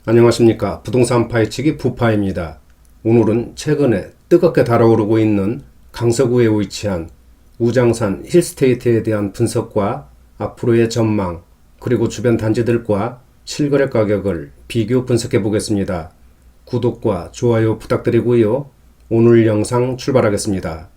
안녕하십니까. 부동산 파헤치기 부파입니다. 오늘은 최근에 뜨겁게 달아오르고 있는 강서구에 위치한 우장산 힐스테이트에 대한 분석과 앞으로의 전망, 그리고 주변 단지들과 실거래 가격을 비교 분석해 보겠습니다. 구독과 좋아요 부탁드리고요. 오늘 영상 출발하겠습니다.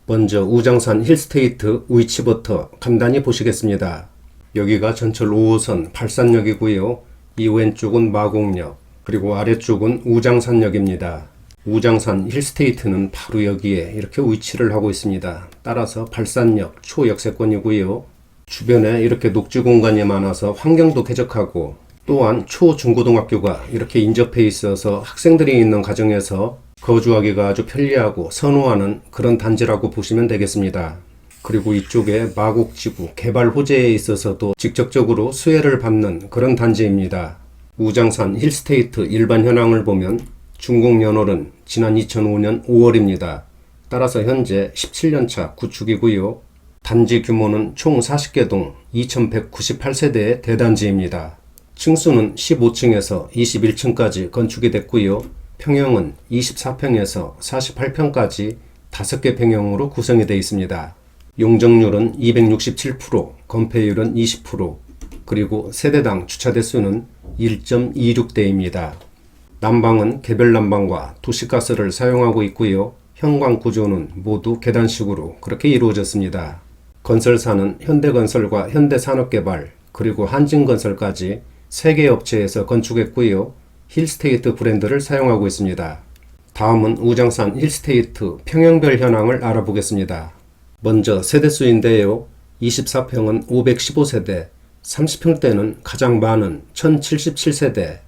먼저 우장산 힐스테이트 위치부터 간단히 보시겠습니다. 여기가 전철 5호선 발산역이고요. 이 왼쪽은 마곡역, 그리고 아래쪽은 우장산역입니다. 우장산 힐스테이트는 바로 여기에 이렇게 위치를 하고 있습니다. 따라서 발산역 초역세권이고요. 주변에 이렇게 녹지 공간이 많아서 환경도 쾌적하고, 또한 초중고등학교가 이렇게 인접해 있어서 학생들이 있는 가정에서 거주하기가 아주 편리하고 선호하는 그런 단지라고 보시면 되겠습니다. 그리고 이쪽에 마곡지구 개발 호재에 있어서도 직접적으로 수혜를 받는 그런 단지입니다. 우장산 힐스테이트 일반 현황을 보면 준공연월은 지난 2005년 5월입니다. 따라서 현재 17년차 구축이고요. 단지 규모는 총 40개 동 2198세대의 대단지입니다. 층수는 15층에서 21층까지 건축이 됐고요. 평형은 24평에서 48평까지 5개 평형으로 구성이 되어 있습니다. 용적률은 267%, 건폐율은 20%, 그리고 세대당 주차 대수는 1.26대입니다. 난방은 개별 난방과 도시가스를 사용하고 있고요. 현관 구조는 모두 계단식으로 그렇게 이루어졌습니다. 건설사는 현대건설과 현대산업개발, 그리고 한진건설까지 3개 업체에서 건축했고요. 힐스테이트 브랜드를 사용하고 있습니다. 다음은 우장산 힐스테이트 평형별 현황을 알아보겠습니다. 먼저 세대수인데요. 24평은 515세대, 30평대는 가장 많은 1077세대,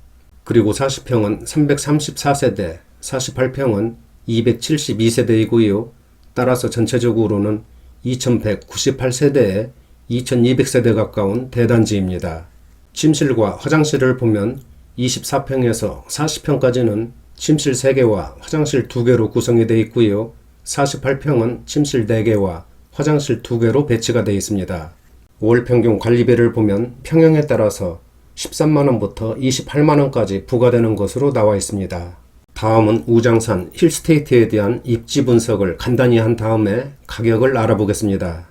그리고 40평은 334세대, 48평은 272세대이고요. 따라서 전체적으로는 2198세대에 2200세대 가까운 대단지입니다. 침실과 화장실을 보면 24평에서 40평까지는 침실 3개와 화장실 2개로 구성이 되어 있고요. 48평은 침실 4개와 화장실 2개로 배치가 되어 있습니다. 월 평균 관리비를 보면 평형에 따라서 13만원부터 28만원까지 부과되는 것으로 나와 있습니다. 다음은 우장산 힐스테이트에 대한 입지 분석을 간단히 한 다음에 가격을 알아보겠습니다.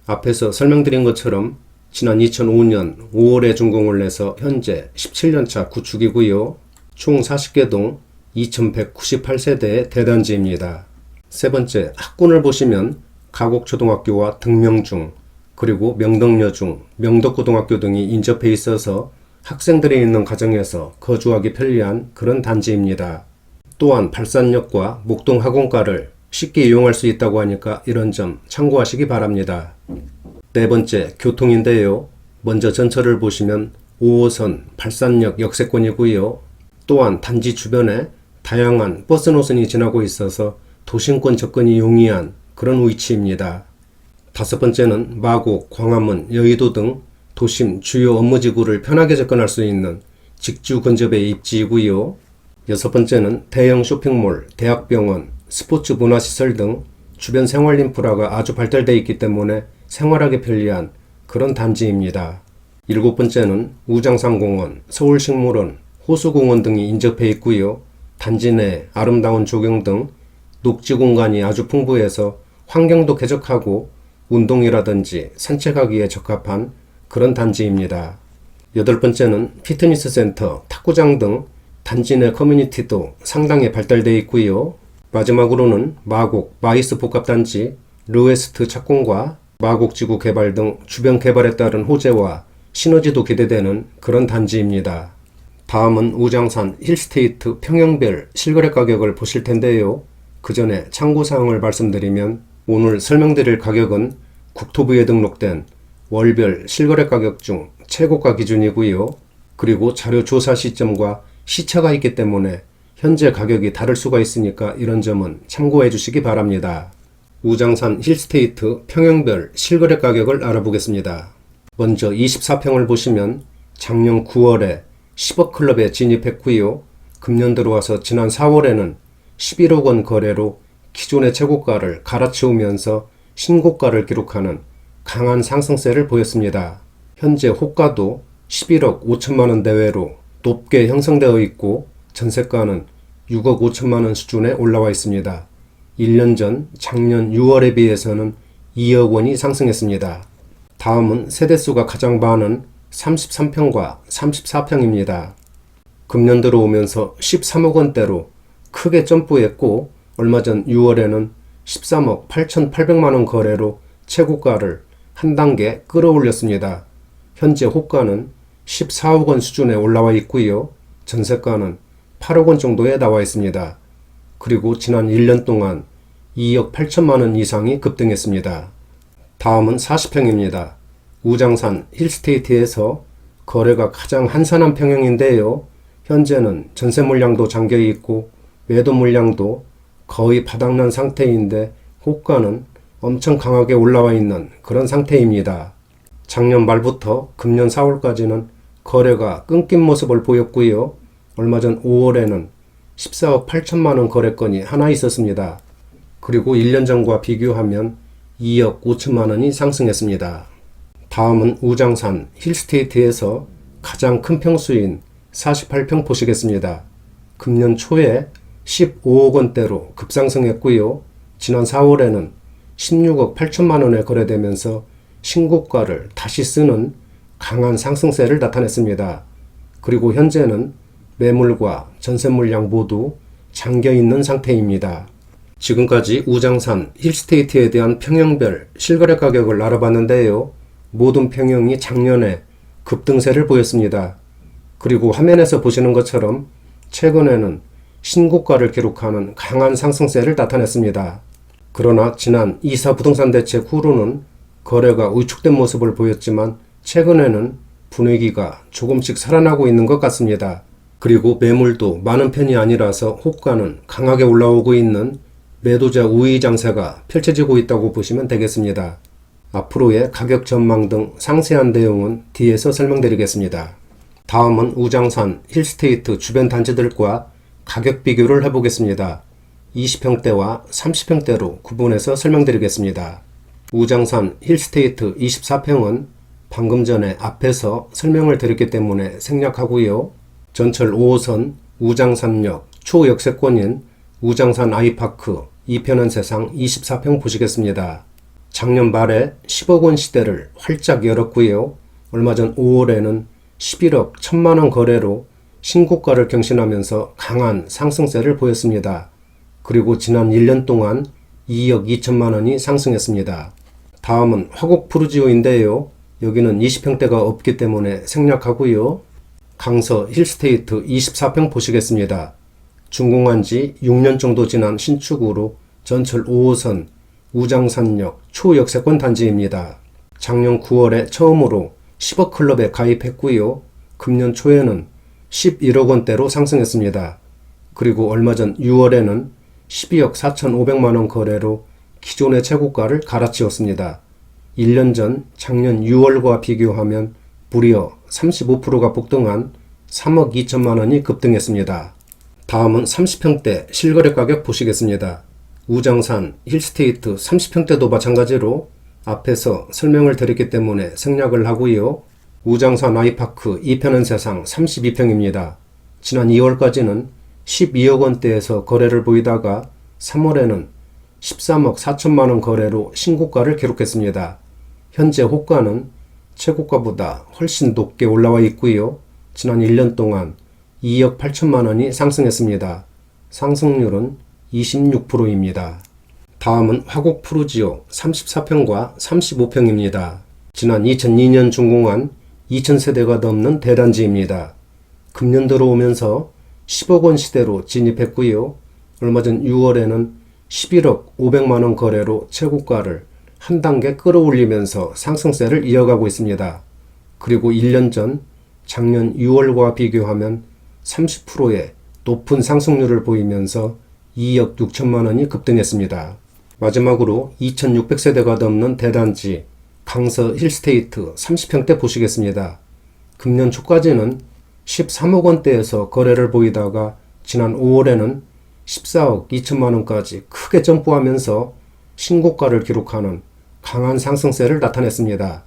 앞에서 설명드린 것처럼 지난 2005년 5월에 준공을 해서 현재 17년차 구축이고요. 총 40개 동 2198세대의 대단지입니다. 세 번째, 학군을 보시면 가곡초등학교와 등명중, 그리고 명덕여중, 명덕고등학교 등이 인접해 있어서 학생들이 있는 가정에서 거주하기 편리한 그런 단지입니다. 또한 발산역과 목동학원가를 쉽게 이용할 수 있다고 하니까 이런 점 참고하시기 바랍니다. 네 번째, 교통인데요. 먼저 전철을 보시면 5호선 발산역 역세권이고요. 또한 단지 주변에 다양한 버스 노선이 지나고 있어서 도심권 접근이 용이한 그런 위치입니다. 다섯 번째는 마곡, 광화문, 여의도 등 도심 주요 업무지구를 편하게 접근할 수 있는 직주 근접의 입지이고요. 여섯 번째는 대형 쇼핑몰, 대학병원, 스포츠 문화시설 등 주변 생활 인프라가 아주 발달되어 있기 때문에 생활하기 편리한 그런 단지입니다. 일곱 번째는 우장산공원, 서울식물원, 호수공원 등이 인접해 있고요. 단지 내 아름다운 조경 등 녹지 공간이 아주 풍부해서 환경도 쾌적하고 운동이라든지 산책하기에 적합한 그런 단지입니다. 여덟 번째는 피트니스 센터, 탁구장 등 단지 내 커뮤니티도 상당히 발달되어 있고요. 마지막으로는 마곡, 마이스 복합단지, 르웨스트 착공과 마곡지구 개발 등 주변 개발에 따른 호재와 시너지도 기대되는 그런 단지입니다. 다음은 우장산 힐스테이트 평형별 실거래 가격을 보실 텐데요. 그 전에 참고사항을 말씀드리면 오늘 설명드릴 가격은 국토부에 등록된 월별 실거래 가격 중 최고가 기준이고요. 그리고 자료 조사 시점과 시차가 있기 때문에 현재 가격이 다를 수가 있으니까 이런 점은 참고해 주시기 바랍니다. 우장산 힐스테이트 평형별 실거래 가격을 알아보겠습니다. 먼저 24평을 보시면 작년 9월에 10억 클럽에 진입했고요. 금년 들어와서 지난 4월에는 11억 원 거래로 기존의 최고가를 갈아치우면서 신고가를 기록하는 강한 상승세를 보였습니다. 현재 호가도 11억 5천만 원 내외로 높게 형성되어 있고 전세가는 6억 5천만 원 수준에 올라와 있습니다. 1년 전 작년 6월에 비해서는 2억 원이 상승했습니다. 다음은 세대수가 가장 많은 33평과 34평입니다. 금년 들어오면서 13억 원대로 크게 점프했고 얼마 전 6월에는 13억 8,800만 원 거래로 최고가를 한 단계 끌어올렸습니다. 현재 호가는 14억 원 수준에 올라와 있고요. 전세가는 8억 원 정도에 나와 있습니다. 그리고 지난 1년 동안 2억 8천만 원 이상이 급등했습니다. 다음은 40평입니다. 우장산 힐스테이트에서 거래가 가장 한산한 평형인데요. 현재는 전세 물량도 잠겨 있고 매도 물량도 거의 바닥난 상태인데 호가는 엄청 강하게 올라와 있는 그런 상태입니다. 작년 말부터 금년 4월까지는 거래가 끊긴 모습을 보였고요. 얼마 전 5월에는 14억 8천만 원 거래건이 하나 있었습니다. 그리고 1년 전과 비교하면 2억 5천만 원이 상승했습니다. 다음은 우장산 힐스테이트에서 가장 큰 평수인 48평 보시겠습니다. 금년 초에 15억 원대로 급상승했고요. 지난 4월에는 16억 8천만 원에 거래되면서 신고가를 다시 쓰는 강한 상승세를 나타냈습니다. 그리고 현재는 매물과 전세 물량 모두 잠겨 있는 상태입니다. 지금까지 우장산 힐스테이트에 대한 평형별 실거래 가격을 알아봤는데요. 모든 평형이 작년에 급등세를 보였습니다. 그리고 화면에서 보시는 것처럼 최근에는 신고가를 기록하는 강한 상승세를 나타냈습니다. 그러나 지난 2사 부동산 대책 후로는 거래가 위축된 모습을 보였지만 최근에는 분위기가 조금씩 살아나고 있는 것 같습니다. 그리고 매물도 많은 편이 아니라서 호가는 강하게 올라오고 있는 매도자 우위 장세가 펼쳐지고 있다고 보시면 되겠습니다. 앞으로의 가격 전망 등 상세한 내용은 뒤에서 설명드리겠습니다. 다음은 우장산 힐스테이트 주변 단지들과 가격 비교를 해보겠습니다. 20평대와 30평대로 구분해서 설명드리겠습니다. 우장산 힐스테이트 24평은 방금 전에 앞에서 설명을 드렸기 때문에 생략하고요. 전철 5호선 우장산역 초역세권인 우장산 아이파크 2편한 세상 24평 보시겠습니다. 작년 말에 10억 원 시대를 활짝 열었고요. 얼마 전 5월에는 11억 1천만 원 거래로 신고가를 경신하면서 강한 상승세를 보였습니다. 그리고 지난 1년 동안 2억 2천만 원이 상승했습니다. 다음은 화곡 푸르지오인데요. 여기는 20평대가 없기 때문에 생략하고요. 강서 힐스테이트 24평 보시겠습니다. 준공한 지 6년 정도 지난 신축으로 전철 5호선 우장산역 초역세권 단지입니다. 작년 9월에 처음으로 10억 클럽에 가입했고요. 금년 초에는 11억 원대로 상승했습니다. 그리고 얼마 전 6월에는 12억 4,500만 원 거래로 기존의 최고가를 갈아치웠습니다. 1년 전 작년 6월과 비교하면 무려 35%가 폭등한 3억 2천만 원이 급등했습니다. 다음은 30평대 실거래 가격 보시겠습니다. 우장산 힐스테이트 30평대도 마찬가지로 앞에서 설명을 드렸기 때문에 생략을 하고요. 우장산 아이파크 2편한 세상 32평입니다. 지난 2월까지는 12억 원대에서 거래를 보이다가 3월에는 13억 4천만 원 거래로 신고가를 기록했습니다. 현재 호가는 최고가보다 훨씬 높게 올라와 있고요. 지난 1년 동안 2억 8천만 원이 상승했습니다. 상승률은 26%입니다. 다음은 화곡 푸르지오 34평과 35평입니다. 지난 2002년 준공한 2,000세대가 넘는 대단지입니다. 금년 들어오면서 10억 원 시대로 진입했고요. 얼마 전 6월에는 11억 500만 원 거래로 최고가를 한 단계 끌어올리면서 상승세를 이어가고 있습니다. 그리고 1년 전 작년 6월과 비교하면 30%의 높은 상승률을 보이면서 2억 6천만 원이 급등했습니다. 마지막으로 2,600세대가 넘는 대단지 강서 힐스테이트 30평대 보시겠습니다. 금년 초까지는 13억 원대에서 거래를 보이다가 지난 5월에는 14억 2천만 원까지 크게 점프하면서 신고가를 기록하는 강한 상승세를 나타냈습니다.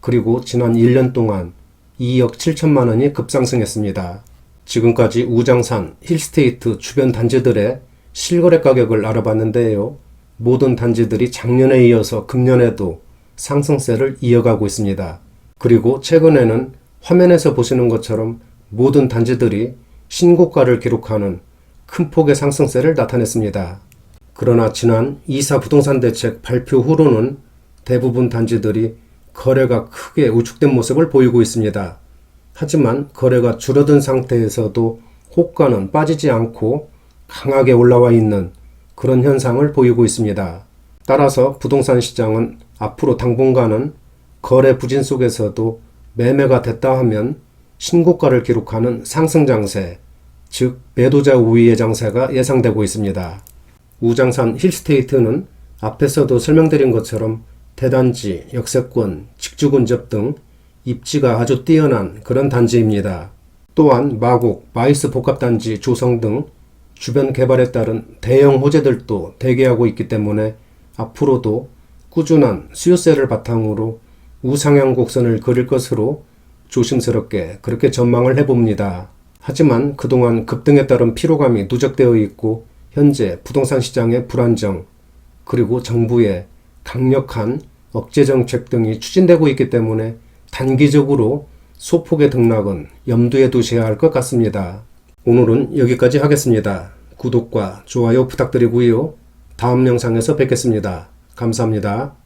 그리고 지난 1년 동안 2억 7천만 원이 급상승했습니다. 지금까지 우장산, 힐스테이트 주변 단지들의 실거래 가격을 알아봤는데요. 모든 단지들이 작년에 이어서 금년에도 상승세를 이어가고 있습니다. 그리고 최근에는 화면에서 보시는 것처럼 모든 단지들이 신고가를 기록하는 큰 폭의 상승세를 나타냈습니다. 그러나 지난 2사 부동산 대책 발표 후로는 대부분 단지들이 거래가 크게 우측된 모습을 보이고 있습니다. 하지만 거래가 줄어든 상태에서도 호가는 빠지지 않고 강하게 올라와 있는 그런 현상을 보이고 있습니다. 따라서 부동산 시장은 앞으로 당분간은 거래 부진 속에서도 매매가 됐다 하면 신고가를 기록하는 상승 장세, 즉 매도자 우위의 장세가 예상되고 있습니다. 우장산 힐스테이트는 앞에서도 설명드린 것처럼 대단지, 역세권, 직주 근접 등 입지가 아주 뛰어난 그런 단지입니다. 또한 마곡, 마이스 복합단지 조성 등 주변 개발에 따른 대형 호재들도 대기하고 있기 때문에 앞으로도 꾸준한 수요세를 바탕으로 우상향 곡선을 그릴 것으로 조심스럽게 그렇게 전망을 해봅니다. 하지만 그동안 급등에 따른 피로감이 누적되어 있고 현재 부동산 시장의 불안정 그리고 정부의 강력한 억제 정책 등이 추진되고 있기 때문에 단기적으로 소폭의 등락은 염두에 두셔야 할 것 같습니다. 오늘은 여기까지 하겠습니다. 구독과 좋아요 부탁드리고요. 다음 영상에서 뵙겠습니다. 감사합니다.